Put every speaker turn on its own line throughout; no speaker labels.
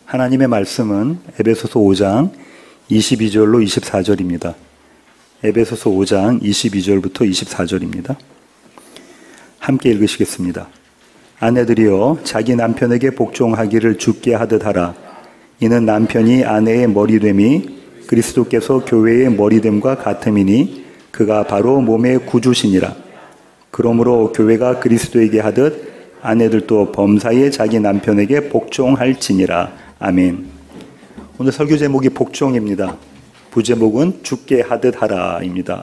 하나님의 말씀은 에베소서 5장 22절로 24절입니다. 에베소서 5장 22절부터 24절입니다. 함께 읽으시겠습니다. 아내들이여 자기 남편에게 복종하기를 주께 하듯 하라. 이는 남편이 아내의 머리됨이 그리스도께서 교회의 머리됨과 같음이니 그가 바로 몸의 구주시니라. 그러므로 교회가 그리스도에게 하듯 아내들도 범사에 자기 남편에게 복종할지니라. 아멘. 오늘 설교 제목이 복종입니다. 부제목은 주께 하듯 하라입니다.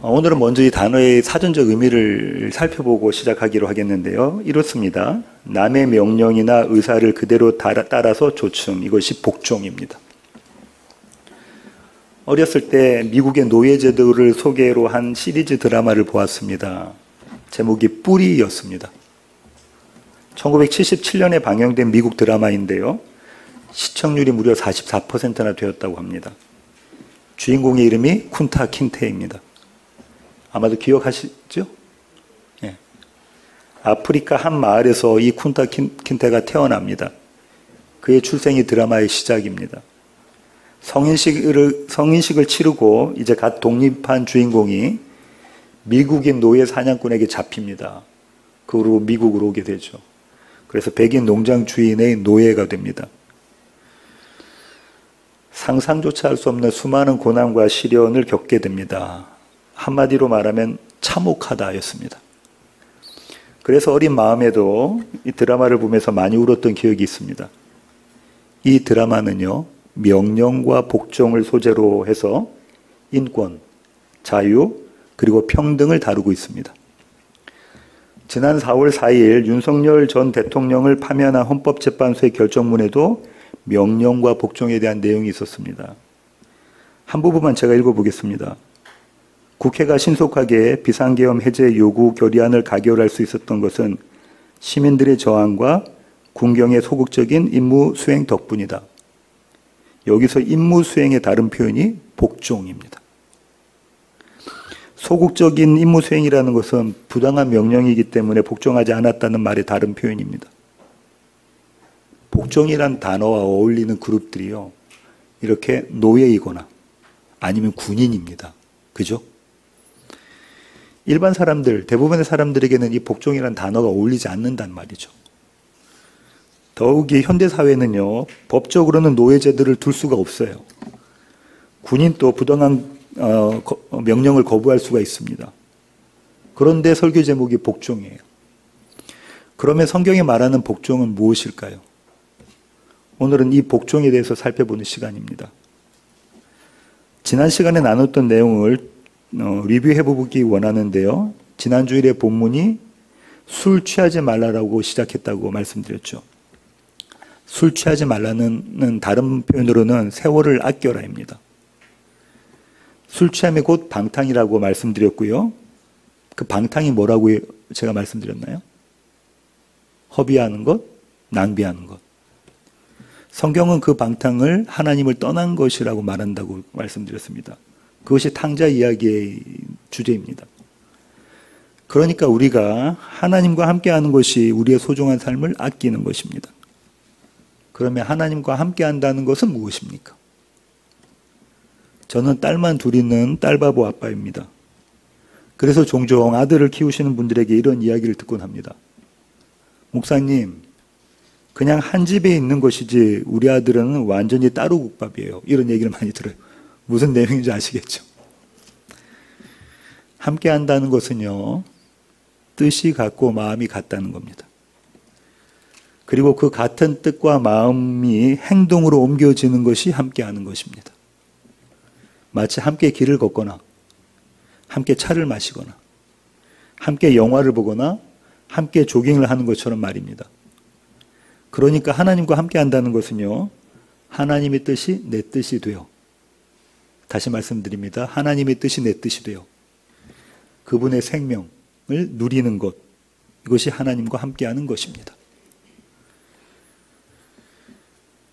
오늘은 먼저 이 단어의 사전적 의미를 살펴보고 시작하기로 하겠는데요. 이렇습니다. 남의 명령이나 의사를 그대로 따라서 조춤, 이것이 복종입니다. 어렸을 때 미국의 노예제도를 소개로 한 시리즈 드라마를 보았습니다. 제목이 뿌리였습니다. 1977년에 방영된 미국 드라마인데요. 시청률이 무려 44%나 되었다고 합니다. 주인공의 이름이 쿤타 킨테입니다. 아마도 기억하시죠? 예. 아프리카 한 마을에서 이 쿤타 킨테가 태어납니다. 그의 출생이 드라마의 시작입니다. 성인식을 치르고 이제 갓 독립한 주인공이 미국인 노예 사냥꾼에게 잡힙니다. 그리고 미국으로 오게 되죠. 그래서 백인 농장 주인의 노예가 됩니다. 상상조차 할 수 없는 수많은 고난과 시련을 겪게 됩니다. 한마디로 말하면 참혹하다였습니다. 그래서 어린 마음에도 이 드라마를 보면서 많이 울었던 기억이 있습니다. 이 드라마는요, 명령과 복종을 소재로 해서 인권, 자유, 그리고 평등을 다루고 있습니다. 지난 4월 4일 윤석열 전 대통령을 파면한 헌법재판소의 결정문에도 명령과 복종에 대한 내용이 있었습니다. 한 부분만 제가 읽어보겠습니다. 국회가 신속하게 비상계엄 해제 요구 결의안을 가결할 수 있었던 것은 시민들의 저항과 군경의 소극적인 임무 수행 덕분이다. 여기서 임무 수행의 다른 표현이 복종입니다. 소극적인 임무 수행이라는 것은 부당한 명령이기 때문에 복종하지 않았다는 말의 다른 표현입니다. 복종이란 단어와 어울리는 그룹들이요, 이렇게 노예이거나 아니면 군인입니다. 그죠? 일반 사람들, 대부분의 사람들에게는 이 복종이란 단어가 어울리지 않는단 말이죠. 더욱이 현대사회는요, 법적으로는 노예제도를 둘 수가 없어요. 군인도 부당한 명령을 거부할 수가 있습니다. 그런데 설교 제목이 복종이에요. 그러면 성경이 말하는 복종은 무엇일까요? 오늘은 이 복종에 대해서 살펴보는 시간입니다. 지난 시간에 나눴던 내용을 리뷰해보기 원하는데요. 지난 주일의 본문이 술 취하지 말라라고 시작했다고 말씀드렸죠. 술 취하지 말라는 다른 표현으로는 세월을 아껴라입니다. 술 취함이 곧 방탕이라고 말씀드렸고요. 그 방탕이 뭐라고 제가 말씀드렸나요? 허비하는 것, 낭비하는 것. 성경은 그 방탕을 하나님을 떠난 것이라고 말한다고 말씀드렸습니다. 그것이 탕자 이야기의 주제입니다. 그러니까 우리가 하나님과 함께하는 것이 우리의 소중한 삶을 아끼는 것입니다. 그러면 하나님과 함께한다는 것은 무엇입니까? 저는 딸만 둘 있는 딸바보 아빠입니다. 그래서 종종 아들을 키우시는 분들에게 이런 이야기를 듣곤 합니다. 목사님, 그냥 한 집에 있는 것이지 우리 아들은 완전히 따로 국밥이에요. 이런 얘기를 많이 들어요. 무슨 내용인지 아시겠죠? 함께 한다는 것은요, 뜻이 같고 마음이 같다는 겁니다. 그리고 그 같은 뜻과 마음이 행동으로 옮겨지는 것이 함께 하는 것입니다. 마치 함께 길을 걷거나 함께 차를 마시거나 함께 영화를 보거나 함께 조깅을 하는 것처럼 말입니다. 그러니까 하나님과 함께 한다는 것은요, 하나님의 뜻이 내 뜻이 되어, 다시 말씀드립니다. 하나님의 뜻이 내 뜻이 되어 그분의 생명을 누리는 것, 이것이 하나님과 함께하는 것입니다.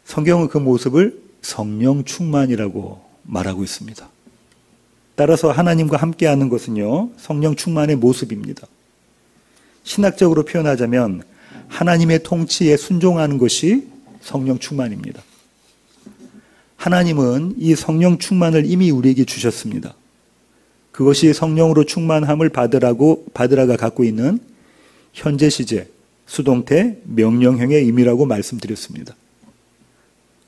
성경은 그 모습을 성령 충만이라고 말하고 있습니다. 따라서 하나님과 함께하는 것은요, 성령 충만의 모습입니다. 신학적으로 표현하자면 하나님의 통치에 순종하는 것이 성령 충만입니다. 하나님은 이 성령 충만을 이미 우리에게 주셨습니다. 그것이 성령으로 충만함을 받으라가 갖고 있는 현재 시제, 수동태, 명령형의 의미라고 말씀드렸습니다.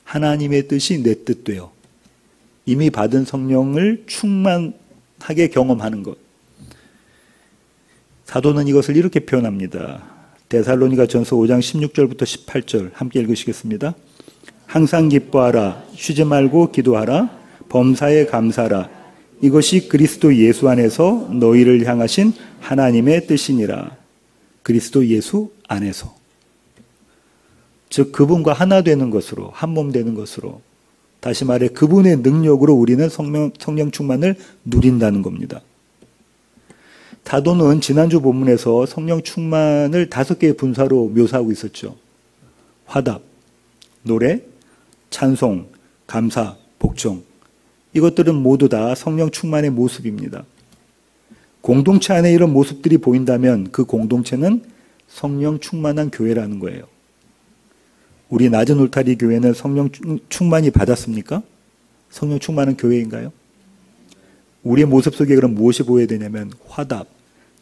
하나님의 뜻이 내 뜻되어 이미 받은 성령을 충만하게 경험하는 것. 사도는 이것을 이렇게 표현합니다. 데살로니가 전서 5장 16절부터 18절 함께 읽으시겠습니다. 항상 기뻐하라, 쉬지 말고 기도하라, 범사에 감사하라. 이것이 그리스도 예수 안에서 너희를 향하신 하나님의 뜻이니라. 그리스도 예수 안에서. 즉 그분과 하나 되는 것으로, 한 몸 되는 것으로, 다시 말해 그분의 능력으로 우리는 성령 충만을 누린다는 겁니다. 사도는 지난주 본문에서 성령 충만을 5개의 분사로 묘사하고 있었죠. 화답, 노래, 찬송, 감사, 복종. 이것들은 모두 다 성령 충만의 모습입니다. 공동체 안에 이런 모습들이 보인다면 그 공동체는 성령 충만한 교회라는 거예요. 우리 낮은 울타리 교회는 성령 충만이 받았습니까? 성령 충만한 교회인가요? 우리의 모습 속에 그럼 무엇이 보여야 되냐면 화답,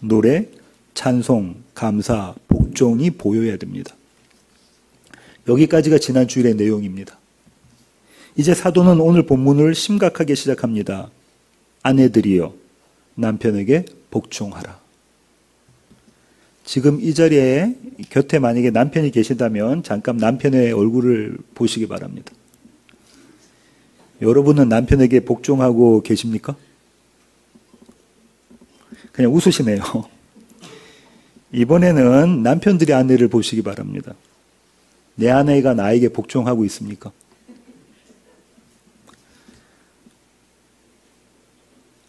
노래, 찬송, 감사, 복종이 보여야 됩니다. 여기까지가 지난 주일의 내용입니다. 이제 사도는 오늘 본문을 심각하게 시작합니다. 아내들이여 남편에게 복종하라. 지금 이 자리에 곁에 만약에 남편이 계시다면 잠깐 남편의 얼굴을 보시기 바랍니다. 여러분은 남편에게 복종하고 계십니까? 그냥 웃으시네요. 이번에는 남편들이 아내를 보시기 바랍니다. 내 아내가 나에게 복종하고 있습니까?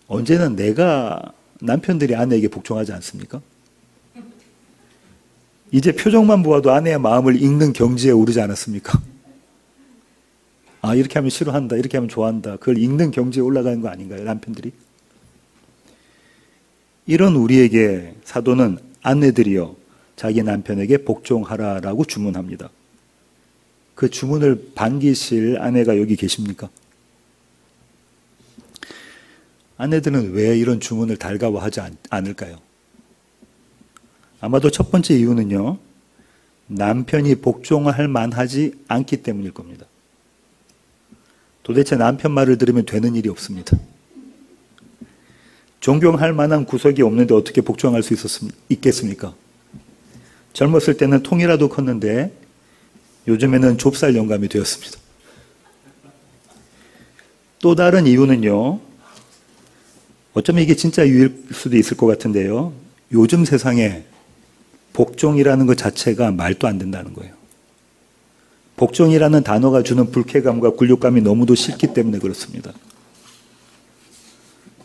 언제는 내가 남편들이 아내에게 복종하지 않습니까? 이제 표정만 보아도 아내의 마음을 읽는 경지에 오르지 않았습니까? 아, 이렇게 하면 싫어한다, 이렇게 하면 좋아한다. 그걸 읽는 경지에 올라가는 거 아닌가요, 남편들이? 이런 우리에게 사도는 아내들이여 자기 남편에게 복종하라라고 주문합니다. 그 주문을 반기실 아내가 여기 계십니까? 아내들은 왜 이런 주문을 달가워하지 않을까요? 아마도 첫 번째 이유는요, 남편이 복종할 만하지 않기 때문일 겁니다. 도대체 남편 말을 들으면 되는 일이 없습니다. 존경할 만한 구석이 없는데 어떻게 복종할 수 있겠습니까? 젊었을 때는 통이라도 컸는데 요즘에는 좁쌀 영감이 되었습니다. 또 다른 이유는요, 어쩌면 이게 진짜 이유일 수도 있을 것 같은데요, 요즘 세상에 복종이라는 것 자체가 말도 안 된다는 거예요. 복종이라는 단어가 주는 불쾌감과 굴욕감이 너무도 싫기 때문에 그렇습니다.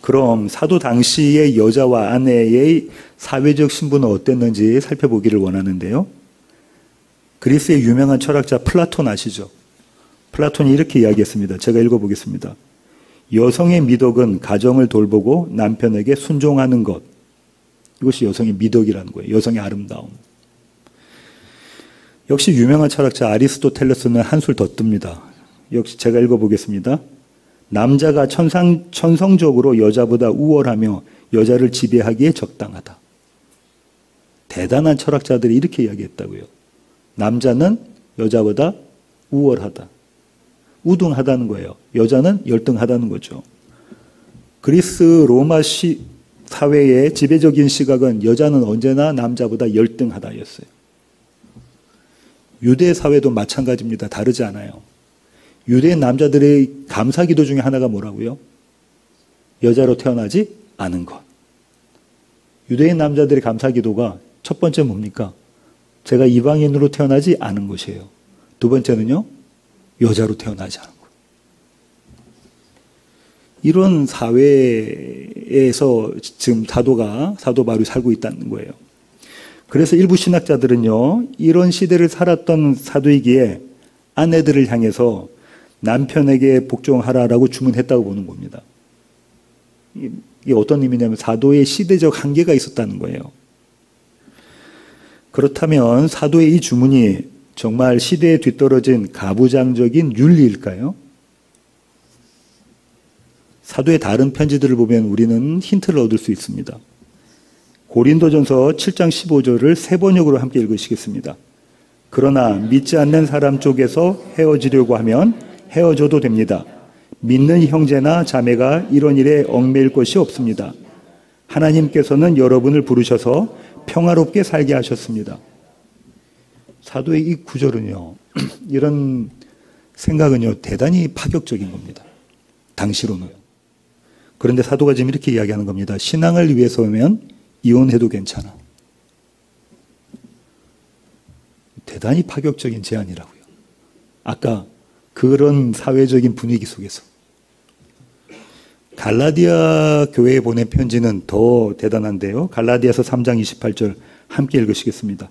그럼 사도 당시의 여자와 아내의 사회적 신분은 어땠는지 살펴보기를 원하는데요. 그리스의 유명한 철학자 플라톤 아시죠? 플라톤이 이렇게 이야기했습니다. 제가 읽어보겠습니다. 여성의 미덕은 가정을 돌보고 남편에게 순종하는 것. 이것이 여성의 미덕이라는 거예요. 여성의 아름다움. 역시 유명한 철학자 아리스토텔레스는 한술 더 뜹니다. 역시 제가 읽어보겠습니다. 남자가 천성적으로 여자보다 우월하며 여자를 지배하기에 적당하다. 대단한 철학자들이 이렇게 이야기했다고요. 남자는 여자보다 우월하다. 우등하다는 거예요. 여자는 열등하다는 거죠. 그리스 로마 사회의 지배적인 시각은 여자는 언제나 남자보다 열등하다였어요. 유대 사회도 마찬가지입니다. 다르지 않아요. 유대 남자들의 감사기도 중에 하나가 뭐라고요? 여자로 태어나지 않은 것. 유대인 남자들의 감사기도가 첫 번째 뭡니까? 제가 이방인으로 태어나지 않은 것이에요. 두 번째는요, 여자로 태어나지 않은 것. 이런 사회에서 지금 사도 바울이 살고 있다는 거예요. 그래서 일부 신학자들은요, 이런 시대를 살았던 사도이기에 아내들을 향해서 남편에게 복종하라라고 주문했다고 보는 겁니다. 이게 어떤 의미냐면 사도의 시대적 한계가 있었다는 거예요. 그렇다면 사도의 이 주문이 정말 시대에 뒤떨어진 가부장적인 윤리일까요? 사도의 다른 편지들을 보면 우리는 힌트를 얻을 수 있습니다. 고린도전서 7장 15절을 세 번역으로 함께 읽으시겠습니다. 그러나 믿지 않는 사람 쪽에서 헤어지려고 하면 헤어져도 됩니다. 믿는 형제나 자매가 이런 일에 얽매일 것이 없습니다. 하나님께서는 여러분을 부르셔서 평화롭게 살게 하셨습니다. 사도의 이 구절은요, 이런 생각은요, 대단히 파격적인 겁니다. 당시로는. 그런데 사도가 지금 이렇게 이야기하는 겁니다. 신앙을 위해서면 이혼해도 괜찮아. 대단히 파격적인 제안이라고요. 아까 그런 사회적인 분위기 속에서. 갈라디아 교회에 보낸 편지는 더 대단한데요. 갈라디아서 3장 28절 함께 읽으시겠습니다.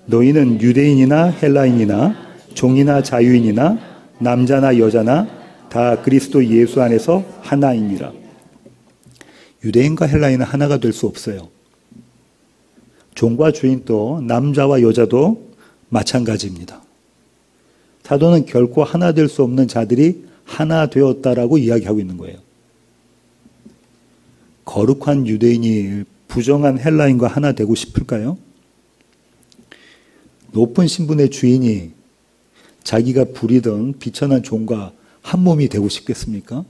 너희는 유대인이나 헬라인이나 종이나 자유인이나 남자나 여자나 다 그리스도 예수 안에서 하나이니라. 유대인과 헬라인은 하나가 될 수 없어요. 종과 주인도 남자와 여자도 마찬가지입니다. 사도는 결코 하나 될 수 없는 자들이 하나 되었다라고 이야기하고 있는 거예요. 거룩한 유대인이 부정한 헬라인과 하나 되고 싶을까요? 높은 신분의 주인이 자기가 부리던 비천한 종과 한 몸이 되고 싶겠습니까?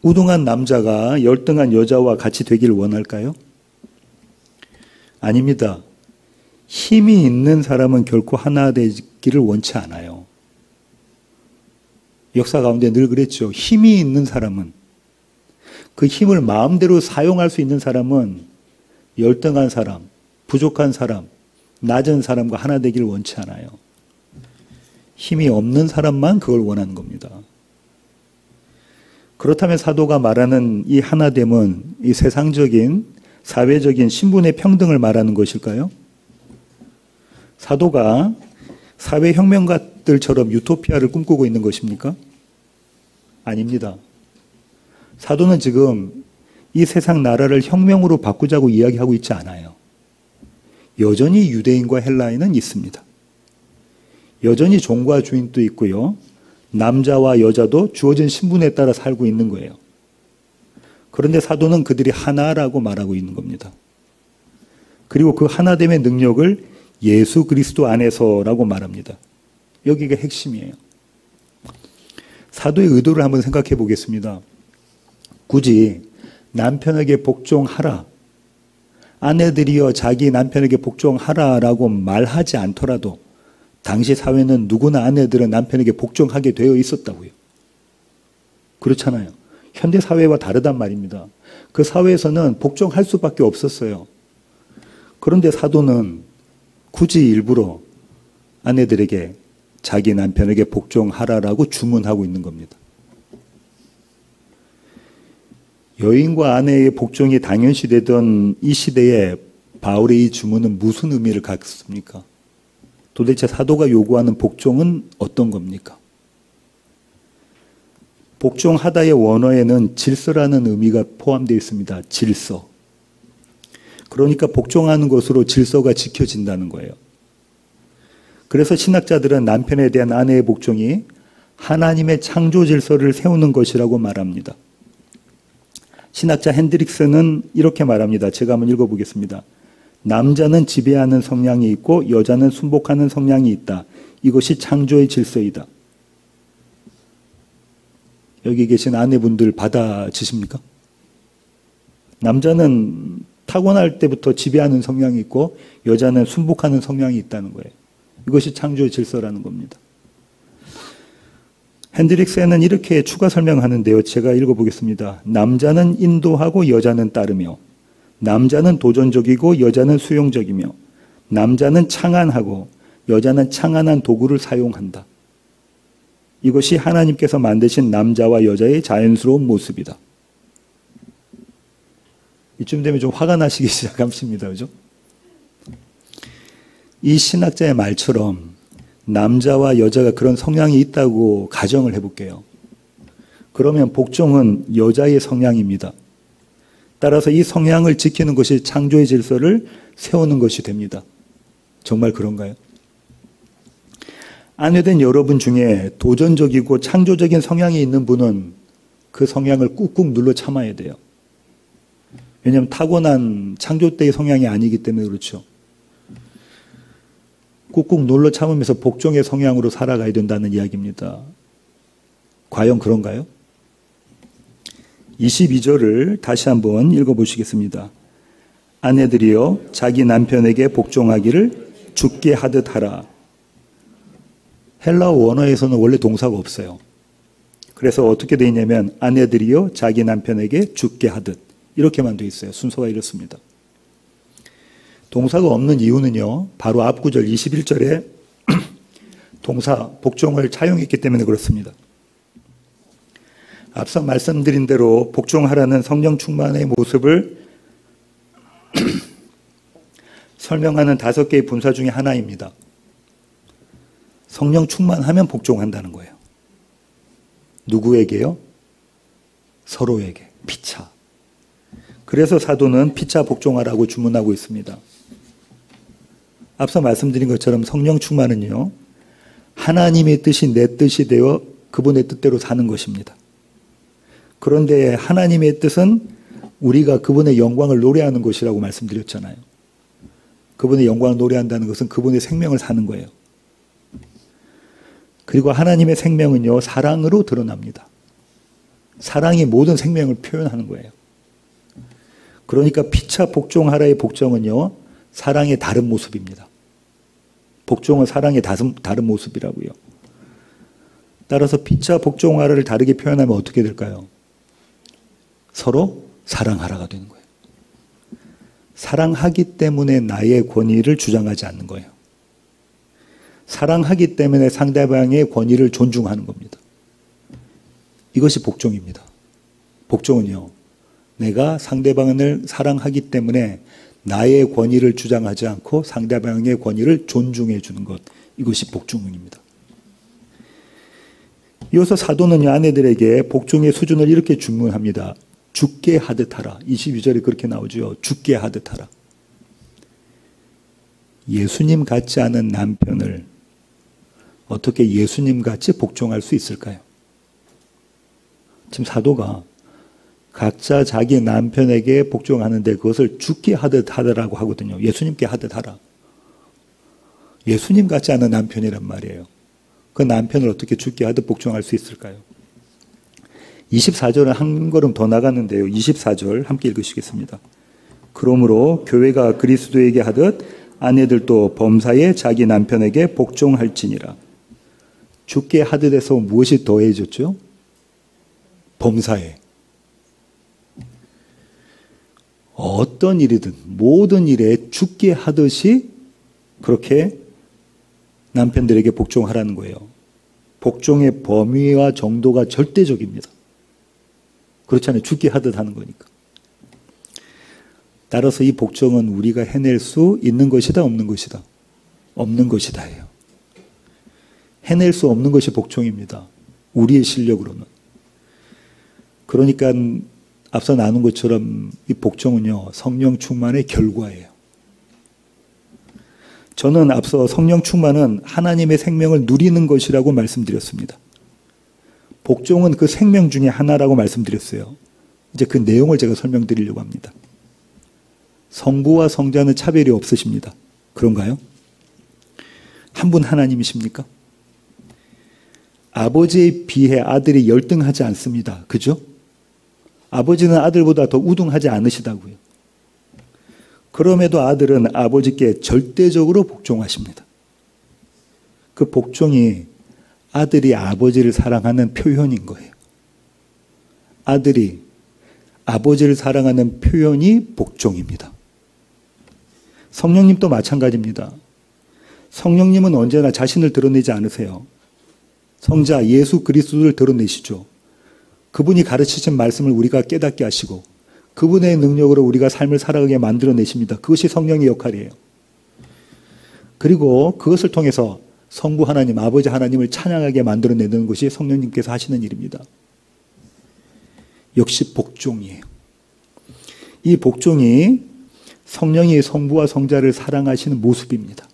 우등한 남자가 열등한 여자와 같이 되기를 원할까요? 아닙니다. 힘이 있는 사람은 결코 하나 되기를 원치 않아요. 역사 가운데 늘 그랬죠. 힘이 있는 사람은, 그 힘을 마음대로 사용할 수 있는 사람은 열등한 사람, 부족한 사람, 낮은 사람과 하나 되기를 원치 않아요. 힘이 없는 사람만 그걸 원하는 겁니다. 그렇다면 사도가 말하는 이 하나됨은 이 세상적인, 사회적인 신분의 평등을 말하는 것일까요? 사도가 사회혁명가들처럼 유토피아를 꿈꾸고 있는 것입니까? 아닙니다. 사도는 지금 이 세상 나라를 혁명으로 바꾸자고 이야기하고 있지 않아요. 여전히 유대인과 헬라인은 있습니다. 여전히 종과 주인도 있고요. 남자와 여자도 주어진 신분에 따라 살고 있는 거예요. 그런데 사도는 그들이 하나라고 말하고 있는 겁니다. 그리고 그 하나됨의 능력을 예수 그리스도 안에서라고 말합니다. 여기가 핵심이에요. 사도의 의도를 한번 생각해 보겠습니다. 굳이 남편에게 복종하라, 아내들이여 자기 남편에게 복종하라라고 말하지 않더라도 당시 사회는 누구나 아내들은 남편에게 복종하게 되어 있었다고요. 그렇잖아요. 현대 사회와 다르단 말입니다. 그 사회에서는 복종할 수밖에 없었어요. 그런데 사도는 굳이 일부러 아내들에게 자기 남편에게 복종하라라고 주문하고 있는 겁니다. 여인과 아내의 복종이 당연시되던 이 시대에 바울의 이 주문은 무슨 의미를 갖습니까? 도대체 사도가 요구하는 복종은 어떤 겁니까? 복종하다의 원어에는 질서라는 의미가 포함되어 있습니다. 질서. 그러니까 복종하는 것으로 질서가 지켜진다는 거예요. 그래서 신학자들은 남편에 대한 아내의 복종이 하나님의 창조 질서를 세우는 것이라고 말합니다. 신학자 핸드릭스는 이렇게 말합니다. 제가 한번 읽어보겠습니다. 남자는 지배하는 성향이 있고 여자는 순복하는 성향이 있다. 이것이 창조의 질서이다. 여기 계신 아내분들 받아주십니까? 남자는 타고날 때부터 지배하는 성향이 있고 여자는 순복하는 성향이 있다는 거예요. 이것이 창조의 질서라는 겁니다. 핸드릭스는 이렇게 추가 설명하는데요. 제가 읽어보겠습니다. 남자는 인도하고 여자는 따르며, 남자는 도전적이고 여자는 수용적이며, 남자는 창안하고 여자는 창안한 도구를 사용한다. 이것이 하나님께서 만드신 남자와 여자의 자연스러운 모습이다. 이쯤 되면 좀 화가 나시기 시작하십니다. 그죠? 이 신학자의 말처럼 남자와 여자가 그런 성향이 있다고 가정을 해볼게요. 그러면 복종은 여자의 성향입니다. 따라서 이 성향을 지키는 것이 창조의 질서를 세우는 것이 됩니다. 정말 그런가요? 아내된 여러분 중에 도전적이고 창조적인 성향이 있는 분은 그 성향을 꾹꾹 눌러 참아야 돼요. 왜냐하면 타고난 창조 때의 성향이 아니기 때문에 그렇죠. 꾹꾹 눌러 참으면서 복종의 성향으로 살아가야 된다는 이야기입니다. 과연 그런가요? 22절을 다시 한번 읽어보시겠습니다. 아내들이여 자기 남편에게 복종하기를 죽게 하듯 하라. 헬라어 원어에서는 원래 동사가 없어요. 그래서 어떻게 되어 있냐면 아내들이여 자기 남편에게 죽게 하듯 이렇게만 되어 있어요. 순서가 이렇습니다. 동사가 없는 이유는요. 바로 앞 구절 21절에 동사 복종을 차용했기 때문에 그렇습니다. 앞서 말씀드린 대로 복종하라는 성령 충만의 모습을 설명하는 5개의 분사 중에 하나입니다. 성령 충만하면 복종한다는 거예요. 누구에게요? 서로에게. 피차. 그래서 사도는 피차 복종하라고 주문하고 있습니다. 앞서 말씀드린 것처럼 성령 충만은요. 하나님의 뜻이 내 뜻이 되어 그분의 뜻대로 사는 것입니다. 그런데 하나님의 뜻은 우리가 그분의 영광을 노래하는 것이라고 말씀드렸잖아요. 그분의 영광을 노래한다는 것은 그분의 생명을 사는 거예요. 그리고 하나님의 생명은요, 사랑으로 드러납니다. 사랑이 모든 생명을 표현하는 거예요. 그러니까 피차 복종하라의 복종은요, 사랑의 다른 모습입니다. 복종은 사랑의 다른 모습이라고요. 따라서 피차 복종하라를 다르게 표현하면 어떻게 될까요? 서로 사랑하라가 되는 거예요. 사랑하기 때문에 나의 권위를 주장하지 않는 거예요. 사랑하기 때문에 상대방의 권위를 존중하는 겁니다. 이것이 복종입니다. 복종은요, 내가 상대방을 사랑하기 때문에 나의 권위를 주장하지 않고 상대방의 권위를 존중해 주는 것, 이것이 복종입니다. 이어서 사도는 아내들에게 복종의 수준을 이렇게 주문합니다. 죽게 하듯 하라. 22절에 그렇게 나오죠. 죽게 하듯 하라. 예수님 같지 않은 남편을 어떻게 예수님 같이 복종할 수 있을까요? 지금 사도가 각자 자기 남편에게 복종하는데 그것을 죽게 하듯 하더라고 하거든요. 예수님께 하듯 하라. 예수님 같지 않은 남편이란 말이에요. 그 남편을 어떻게 죽게 하듯 복종할 수 있을까요? 24절은 한 걸음 더 나갔는데요. 24절 함께 읽으시겠습니다. 그러므로 교회가 그리스도에게 하듯 아내들도 범사에 자기 남편에게 복종할지니라. 죽게 하듯에서 무엇이 더해졌죠? 범사에. 어떤 일이든 모든 일에 죽게 하듯이 그렇게 남편들에게 복종하라는 거예요. 복종의 범위와 정도가 절대적입니다. 그렇잖아요. 죽게 하듯 하는 거니까. 따라서 이 복종은 우리가 해낼 수 있는 것이다, 없는 것이다? 없는 것이다예요. 해낼 수 없는 것이 복종입니다. 우리의 실력으로는. 그러니까 앞서 나눈 것처럼 이 복종은요, 성령 충만의 결과예요. 저는 앞서 성령 충만은 하나님의 생명을 누리는 것이라고 말씀드렸습니다. 복종은 그 생명 중에 하나라고 말씀드렸어요. 이제 그 내용을 제가 설명드리려고 합니다. 성부와 성자는 차별이 없으십니다. 그런가요? 한 분 하나님이십니까? 아버지에 비해 아들이 열등하지 않습니다. 그죠? 아버지는 아들보다 더 우등하지 않으시다고요. 그럼에도 아들은 아버지께 절대적으로 복종하십니다. 그 복종이 아들이 아버지를 사랑하는 표현인 거예요. 아들이 아버지를 사랑하는 표현이 복종입니다. 성령님도 마찬가지입니다. 성령님은 언제나 자신을 드러내지 않으세요. 성자 예수 그리스도를 드러내시죠. 그분이 가르치신 말씀을 우리가 깨닫게 하시고 그분의 능력으로 우리가 삶을 살아가게 만들어내십니다. 그것이 성령의 역할이에요. 그리고 그것을 통해서 성부 하나님, 아버지 하나님을 찬양하게 만들어내는 것이 성령님께서 하시는 일입니다. 역시 복종이에요. 이 복종이 성령이 성부와 성자를 사랑하시는 모습입니다.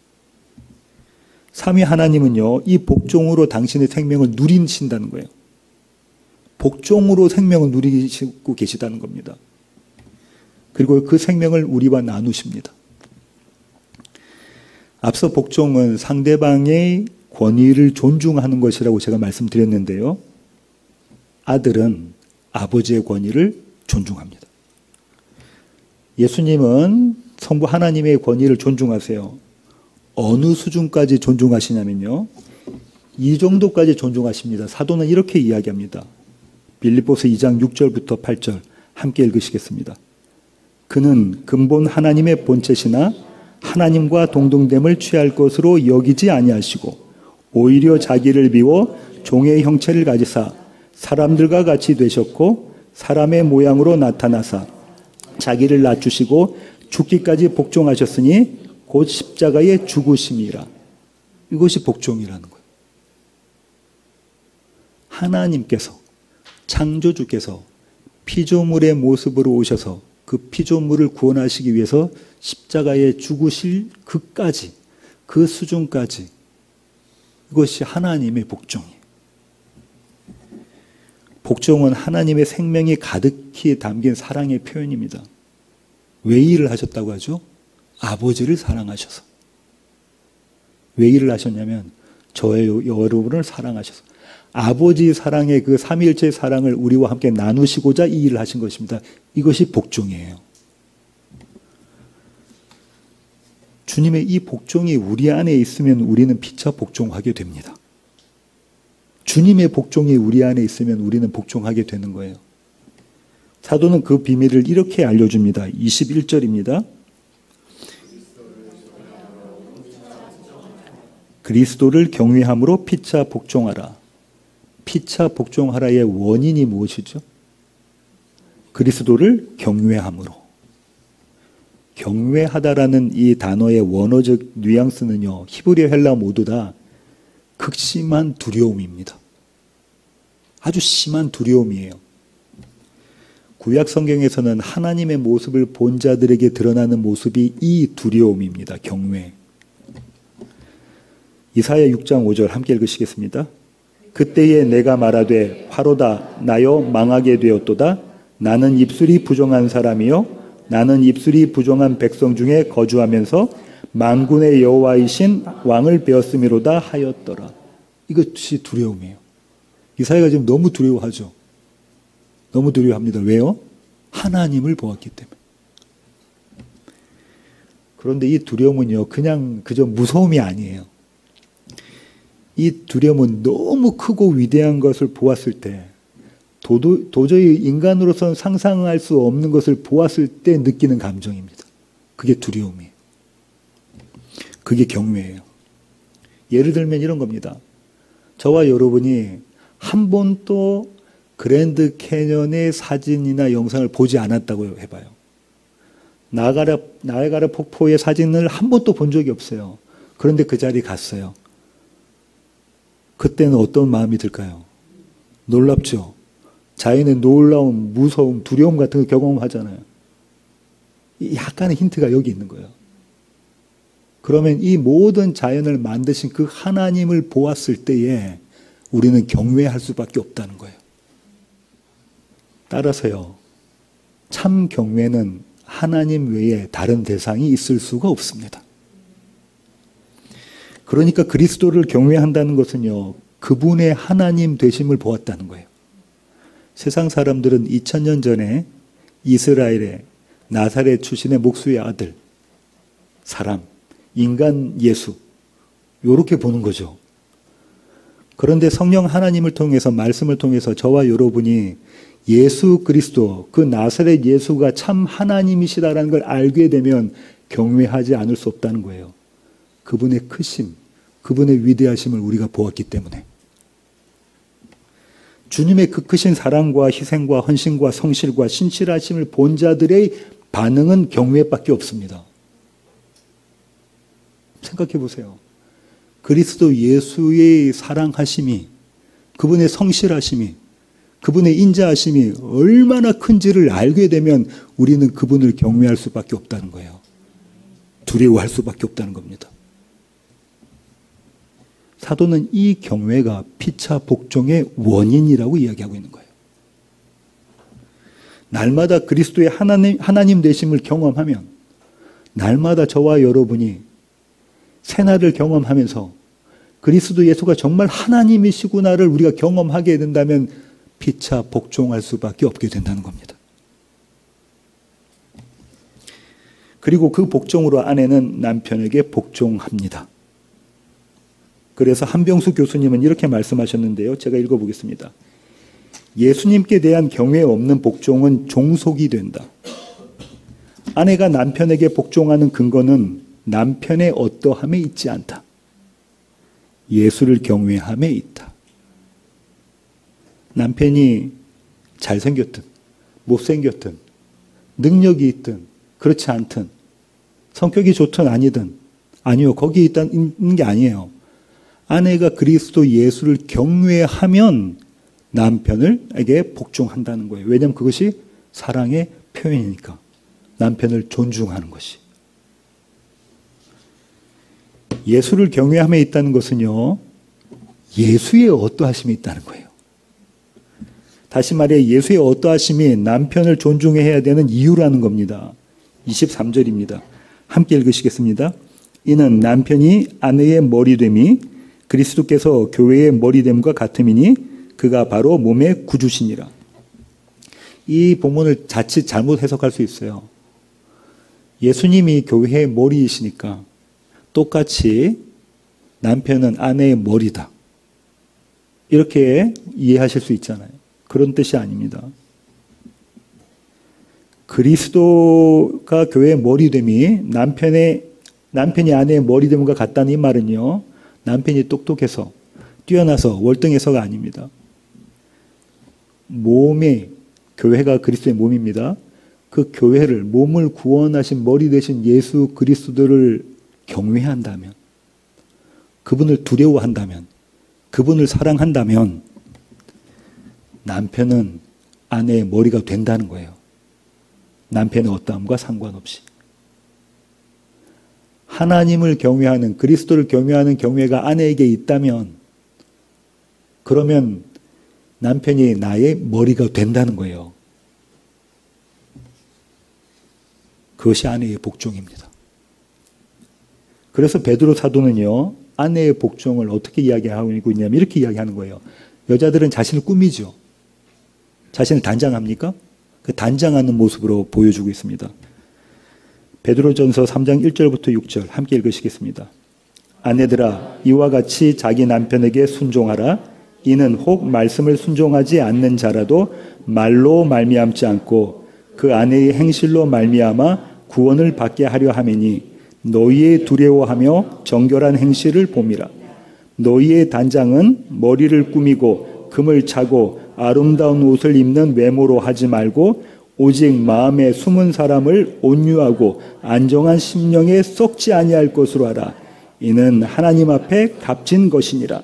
삼위 하나님은요, 이 복종으로 당신의 생명을 누리신다는 거예요. 복종으로 생명을 누리시고 계시다는 겁니다. 그리고 그 생명을 우리와 나누십니다. 앞서 복종은 상대방의 권위를 존중하는 것이라고 제가 말씀드렸는데요. 아들은 아버지의 권위를 존중합니다. 예수님은 성부 하나님의 권위를 존중하세요. 어느 수준까지 존중하시냐면요. 이 정도까지 존중하십니다. 사도는 이렇게 이야기합니다. 빌립보서 2장 6절부터 8절 함께 읽으시겠습니다. 그는 근본 하나님의 본체시나 하나님과 동등됨을 취할 것으로 여기지 아니하시고 오히려 자기를 비워 종의 형체를 가지사 사람들과 같이 되셨고 사람의 모양으로 나타나사 자기를 낮추시고 죽기까지 복종하셨으니 곧 십자가의 죽으심이라. 이것이 복종이라는 거예요. 하나님께서 창조주께서 피조물의 모습으로 오셔서 그 피조물을 구원하시기 위해서 십자가에 죽으실 그까지, 그 수준까지, 이것이 하나님의 복종이에요. 복종은 하나님의 생명이 가득히 담긴 사랑의 표현입니다. 왜 일을 하셨다고 하죠? 아버지를 사랑하셔서. 왜 일을 하셨냐면 저의 여러분을 사랑하셔서. 아버지 사랑의 그 삼위일체의 사랑을 우리와 함께 나누시고자 이 일을 하신 것입니다. 이것이 복종이에요. 주님의 이 복종이 우리 안에 있으면 우리는 피차 복종하게 됩니다. 주님의 복종이 우리 안에 있으면 우리는 복종하게 되는 거예요. 사도는 그 비밀을 이렇게 알려줍니다. 21절입니다. 그리스도를 경외함으로 피차 복종하라. 피차 복종하라의 원인이 무엇이죠? 그리스도를 경외함으로. 경외하다라는 이 단어의 원어적 뉘앙스는요, 히브리 헬라 모두 다 극심한 두려움입니다. 아주 심한 두려움이에요. 구약 성경에서는 하나님의 모습을 본 자들에게 드러나는 모습이 이 두려움입니다. 경외. 이사야 6장 5절 함께 읽으시겠습니다. 그때에 내가 말하되 화로다 나여 망하게 되었도다. 나는 입술이 부정한 사람이요 나는 입술이 부정한 백성 중에 거주하면서 만군의 여호와이신 왕을 배웠음이로다 하였더라. 이것이 두려움이에요. 이사야가 지금 너무 두려워하죠. 너무 두려워합니다. 왜요? 하나님을 보았기 때문에. 그런데 이 두려움은요, 그냥 그저 무서움이 아니에요. 이 두려움은 너무 크고 위대한 것을 보았을 때, 도저히 인간으로서는 상상할 수 없는 것을 보았을 때 느끼는 감정입니다. 그게 두려움이에요. 그게 경외예요. 예를 들면 이런 겁니다. 저와 여러분이 한 번도 그랜드 캐년의 사진이나 영상을 보지 않았다고 해봐요. 나야가라 폭포의 사진을 한 번도 본 적이 없어요. 그런데 그 자리에 갔어요. 그때는 어떤 마음이 들까요? 놀랍죠? 자연의 놀라움, 무서움, 두려움 같은 거 경험하잖아요. 약간의 힌트가 여기 있는 거예요. 그러면 이 모든 자연을 만드신 그 하나님을 보았을 때에 우리는 경외할 수밖에 없다는 거예요. 따라서요, 참 경외는 하나님 외에 다른 대상이 있을 수가 없습니다. 그러니까 그리스도를 경외한다는 것은요, 그분의 하나님 되심을 보았다는 거예요. 세상 사람들은 2000년 전에 이스라엘의 나사렛 출신의 목수의 아들, 사람, 인간 예수, 요렇게 보는 거죠. 그런데 성령 하나님을 통해서, 말씀을 통해서 저와 여러분이 예수 그리스도, 그 나사렛 예수가 참 하나님이시다라는 걸 알게 되면 경외하지 않을 수 없다는 거예요. 그분의 크심, 그분의 위대하심을 우리가 보았기 때문에. 주님의 그 크신 사랑과 희생과 헌신과 성실과 신실하심을 본 자들의 반응은 경외밖에 없습니다. 생각해 보세요. 그리스도 예수의 사랑하심이, 그분의 성실하심이,
그분의 인자하심이 얼마나 큰지를 알게 되면 우리는 그분을 경외할 수밖에 없다는 거예요. 두려워할 수밖에 없다는 겁니다. 사도는 이 경외가 피차 복종의 원인이라고 이야기하고 있는 거예요. 날마다 그리스도의 하나님 되심을 경험하면, 날마다 저와 여러분이 새날을 경험하면서 그리스도 예수가 정말 하나님이시구나를 우리가 경험하게 된다면 피차 복종할 수밖에 없게 된다는 겁니다. 그리고 그 복종으로 아내는 남편에게 복종합니다. 그래서 한병수 교수님은 이렇게 말씀하셨는데요. 제가 읽어보겠습니다. 예수님께 대한 경외 없는 복종은 종속이 된다. 아내가 남편에게 복종하는 근거는 남편의 어떠함에 있지 않다. 예수를 경외함에 있다. 남편이 잘생겼든 못생겼든 능력이 있든 그렇지 않든 성격이 좋든 아니든 아니요. 거기에 있는 게 아니에요. 아내가 그리스도 예수를 경외하면 남편에게 복종한다는 거예요. 왜냐하면 그것이 사랑의 표현이니까. 남편을 존중하는 것이. 예수를 경외함에 있다는 것은요. 예수의 어떠하심이 있다는 거예요. 다시 말해 예수의 어떠하심이 남편을 존중해야 되는 이유라는 겁니다. 23절입니다. 함께 읽으시겠습니다. 이는 남편이 아내의 머리됨이 그리스도께서 교회의 머리됨과 같음이니 그가 바로 몸의 구주시니라. 이 본문을 자칫 잘못 해석할 수 있어요. 예수님이 교회의 머리이시니까 똑같이 남편은 아내의 머리다. 이렇게 이해하실 수 있잖아요. 그런 뜻이 아닙니다. 그리스도가 교회의 머리됨이 남편이 아내의 머리됨과 같다는 이 말은요. 남편이 똑똑해서 뛰어나서 월등해서가 아닙니다. 교회가 그리스도의 몸입니다. 그 교회를 몸을 구원하신 머리 되신 예수 그리스도를 경외한다면, 그분을 두려워한다면, 그분을 사랑한다면 남편은 아내의 머리가 된다는 거예요. 남편의 어떠함과 상관없이. 하나님을 경외하는, 그리스도를 경외하는 경외가 아내에게 있다면 그러면 남편이 나의 머리가 된다는 거예요. 그것이 아내의 복종입니다. 그래서 베드로 사도는요. 아내의 복종을 어떻게 이야기하고 있냐면 이렇게 이야기하는 거예요. 여자들은 자신을 꾸미죠. 자신을 단장합니까? 그 단장하는 모습으로 보여주고 있습니다. 베드로전서 3장 1절부터 6절 함께 읽으시겠습니다. 아내들아 이와 같이 자기 남편에게 순종하라. 이는 혹 말씀을 순종하지 않는 자라도 말로 말미암지 않고 그 아내의 행실로 말미암아 구원을 받게 하려 함이니 너희의 두려워하며 정결한 행실을 봄이라. 너희의 단장은 머리를 꾸미고 금을 차고 아름다운 옷을 입는 외모로 하지 말고 오직 마음에 숨은 사람을 온유하고 안정한 심령에 썩지 아니할 것으로 하라. 이는 하나님 앞에 값진 것이니라.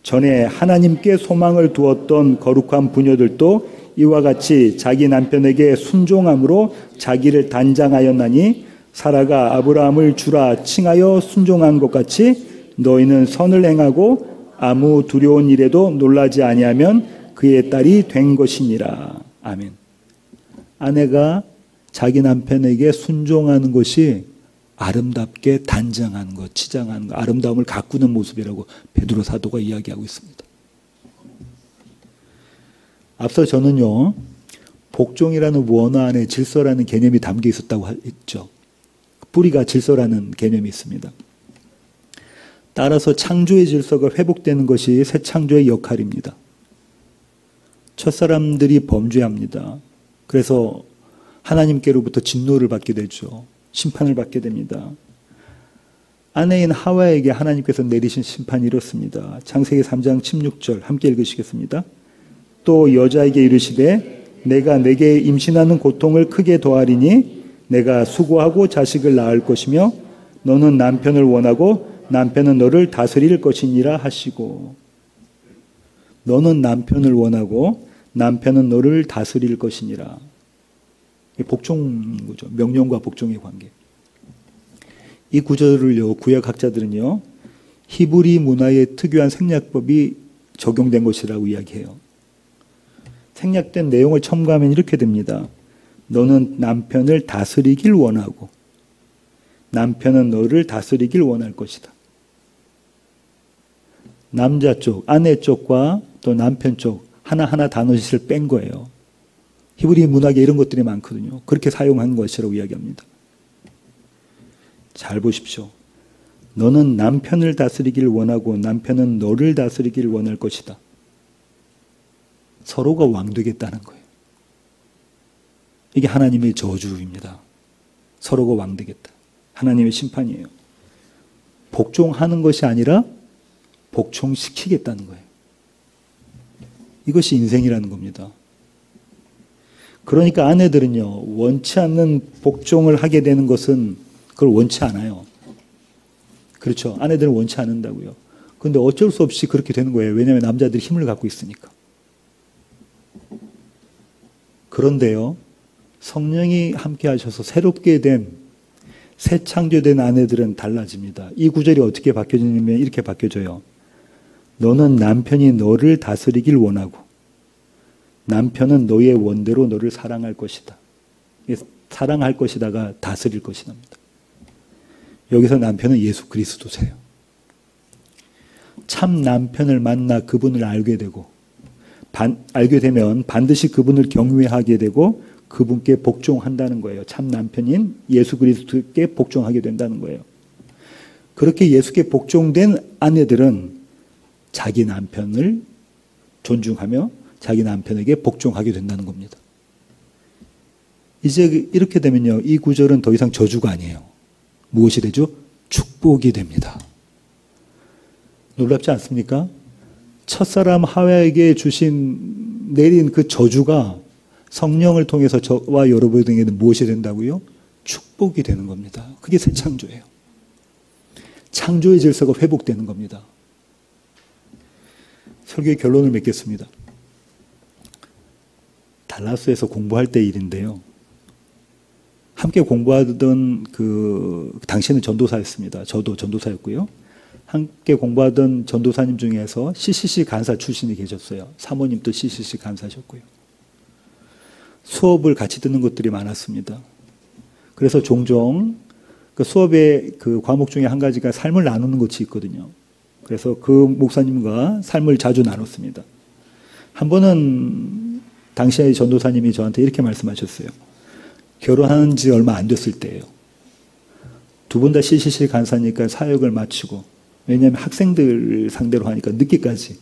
전에 하나님께 소망을 두었던 거룩한 부녀들도 이와 같이 자기 남편에게 순종함으로 자기를 단장하였나니 사라가 아브라함을 주라 칭하여 순종한 것 같이 너희는 선을 행하고 아무 두려운 일에도 놀라지 아니하면 그의 딸이 된 것이니라. 아멘. 아내가 자기 남편에게 순종하는 것이 아름답게 단장하는 것, 치장하는 것, 아름다움을 가꾸는 모습이라고 베드로 사도가 이야기하고 있습니다. 앞서 저는요, 복종이라는 원어 안에 질서라는 개념이 담겨 있었다고 했죠. 뿌리가 질서라는 개념이 있습니다. 따라서 창조의 질서가 회복되는 것이 새 창조의 역할입니다. 첫사람들이 범죄합니다. 그래서 하나님께로부터 진노를 받게 되죠. 심판을 받게 됩니다. 아내인 하와에게 하나님께서 내리신 심판이 이렇습니다. 창세기 3장 16절 함께 읽으시겠습니다. 또 여자에게 이르시되 내가 내게 임신하는 고통을 크게 더하리니 내가 수고하고 자식을 낳을 것이며 너는 남편을 원하고 남편은 너를 다스릴 것이니라 하시고. 너는 남편을 원하고 남편은 너를 다스릴 것이니라. 복종인 거죠. 명령과 복종의 관계. 이 구절을요, 구약학자들은요, 히브리 문화의 특유한 생략법이 적용된 것이라고 이야기해요. 생략된 내용을 첨가하면 이렇게 됩니다. 너는 남편을 다스리길 원하고 남편은 너를 다스리길 원할 것이다. 남자 쪽, 아내 쪽과 또 남편 쪽 하나하나 단어짓을 뺀 거예요. 히브리 문학에 이런 것들이 많거든요. 그렇게 사용한 것이라고 이야기합니다. 잘 보십시오. 너는 남편을 다스리길 원하고 남편은 너를 다스리길 원할 것이다. 서로가 왕되겠다는 거예요. 이게 하나님의 저주입니다. 서로가 왕되겠다. 하나님의 심판이에요. 복종하는 것이 아니라 복종시키겠다는 거예요. 이것이 인생이라는 겁니다. 그러니까 아내들은요, 원치 않는 복종을 하게 되는 것은 그걸 원치 않아요. 그렇죠. 아내들은 원치 않는다고요. 그런데 어쩔 수 없이 그렇게 되는 거예요. 왜냐하면 남자들이 힘을 갖고 있으니까. 그런데요, 성령이 함께 하셔서 새롭게 된, 새 창조된 아내들은 달라집니다. 이 구절이 어떻게 바뀌어지냐면 이렇게 바뀌어져요. 너는 남편이 너를 다스리길 원하고 남편은 너의 원대로 너를 사랑할 것이다. 사랑할 것이다가 다스릴 것이답니다. 여기서 남편은 예수 그리스도세요. 참 남편을 만나 그분을 알게 되고 알게 되면 반드시 그분을 경외하게 되고 그분께 복종한다는 거예요. 참 남편인 예수 그리스도께 복종하게 된다는 거예요. 그렇게 예수께 복종된 아내들은 자기 남편을 존중하며 자기 남편에게 복종하게 된다는 겁니다. 이제 이렇게 되면요, 이 구절은 더 이상 저주가 아니에요. 무엇이 되죠? 축복이 됩니다. 놀랍지 않습니까? 첫사람 하와에게 내린 그 저주가 성령을 통해서 저와 여러분에게는 무엇이 된다고요? 축복이 되는 겁니다. 그게 새 창조예요. 창조의 질서가 회복되는 겁니다. 설교의 결론을 맺겠습니다. 달라스에서 공부할 때 일인데요. 함께 공부하던 당시에는 전도사였습니다. 저도 전도사였고요. 함께 공부하던 전도사님 중에서 CCC 간사 출신이 계셨어요. 사모님도 CCC 간사셨고요. 수업을 같이 듣는 것들이 많았습니다. 그래서 종종 그 수업의 그 과목 중에 한 가지가 삶을 나누는 것이 있거든요. 그래서 그 목사님과 삶을 자주 나눴습니다. 한 번은 당시의 전도사님이 저한테 이렇게 말씀하셨어요. 결혼한 지 얼마 안 됐을 때예요. 두 분 다 CCC 간사니까 사역을 마치고, 왜냐하면 학생들 상대로 하니까 늦게까지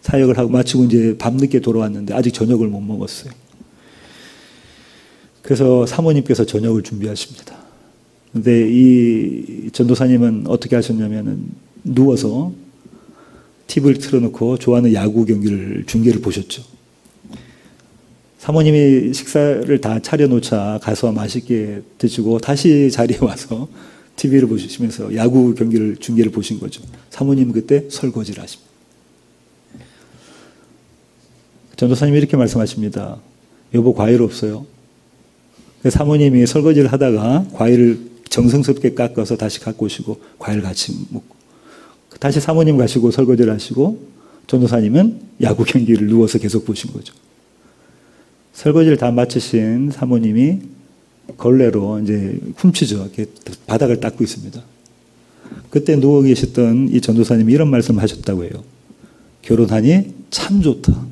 사역을 하고 마치고 이제 밤늦게 돌아왔는데 아직 저녁을 못 먹었어요. 그래서 사모님께서 저녁을 준비하십니다. 근데 이 전도사님은 어떻게 하셨냐면은 누워서 TV를 틀어놓고 좋아하는 야구 중계를 보셨죠. 사모님이 식사를 다 차려놓자 가서 맛있게 드시고 다시 자리에 와서 TV를 보시면서 야구 중계를 보신 거죠. 사모님은 그때 설거지를 하십니다. 전도사님이 이렇게 말씀하십니다. 여보, 과일 없어요? 사모님이 설거지를 하다가 과일을 정성스럽게 깎아서 다시 갖고 오시고 과일 같이 먹고, 다시 사모님 가시고 설거지를 하시고 전도사님은 야구 경기를 누워서 계속 보신 거죠. 설거지를 다 마치신 사모님이 걸레로 이제 훔치죠. 이렇게 바닥을 닦고 있습니다. 그때 누워 계셨던 이 전도사님이 이런 말씀을 하셨다고 해요. 결혼하니 참 좋다.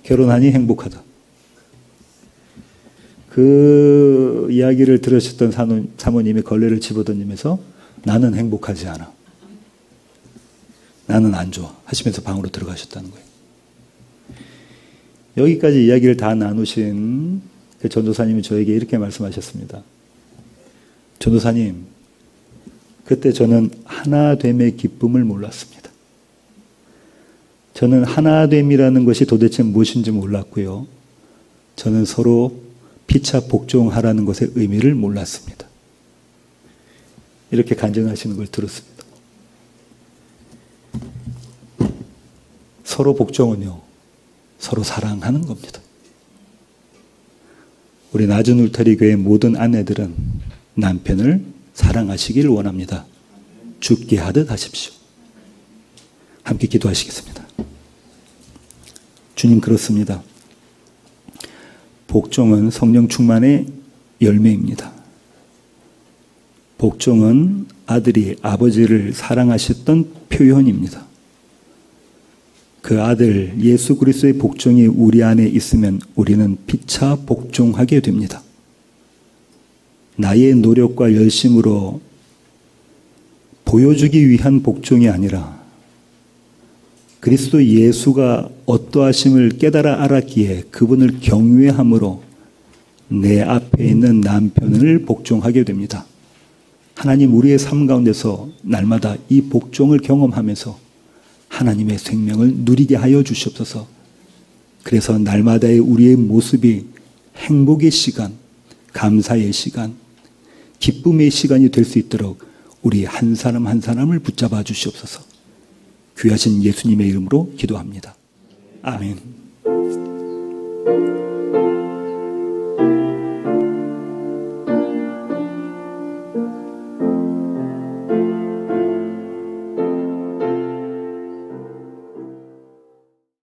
결혼하니 행복하다. 그 이야기를 들으셨던 사모님이 걸레를 집어던지면서 나는 행복하지 않아. 나는 안 좋아. 하시면서 방으로 들어가셨다는 거예요. 여기까지 이야기를 다 나누신 그 전도사님이 저에게 이렇게 말씀하셨습니다. 전도사님, 그때 저는 하나됨의 기쁨을 몰랐습니다. 저는 하나됨이라는 것이 도대체 무엇인지 몰랐고요. 저는 서로 피차 복종하라는 것의 의미를 몰랐습니다. 이렇게 간증하시는 걸 들었습니다. 서로 복종은요, 서로 사랑하는 겁니다. 우리 낮은 울타리 교회 모든 아내들은 남편을 사랑하시길 원합니다. 죽게 하듯 하십시오. 함께 기도하시겠습니다. 주님, 그렇습니다. 복종은 성령 충만의 열매입니다. 복종은 아들이 아버지를 사랑하셨던 표현입니다. 그 아들 예수 그리스도의 복종이 우리 안에 있으면 우리는 피차 복종하게 됩니다. 나의 노력과 열심으로 보여주기 위한 복종이 아니라 그리스도 예수가 어떠하심을 깨달아 알았기에 그분을 경외함으로 내 앞에 있는 남편을 복종하게 됩니다. 하나님, 우리의 삶 가운데서 날마다 이 복종을 경험하면서 하나님의 생명을 누리게 하여 주시옵소서. 그래서 날마다의 우리의 모습이 행복의 시간, 감사의 시간, 기쁨의 시간이 될 수 있도록 우리 한 사람 한 사람을 붙잡아 주시옵소서. 귀하신 예수님의 이름으로 기도합니다. 아멘.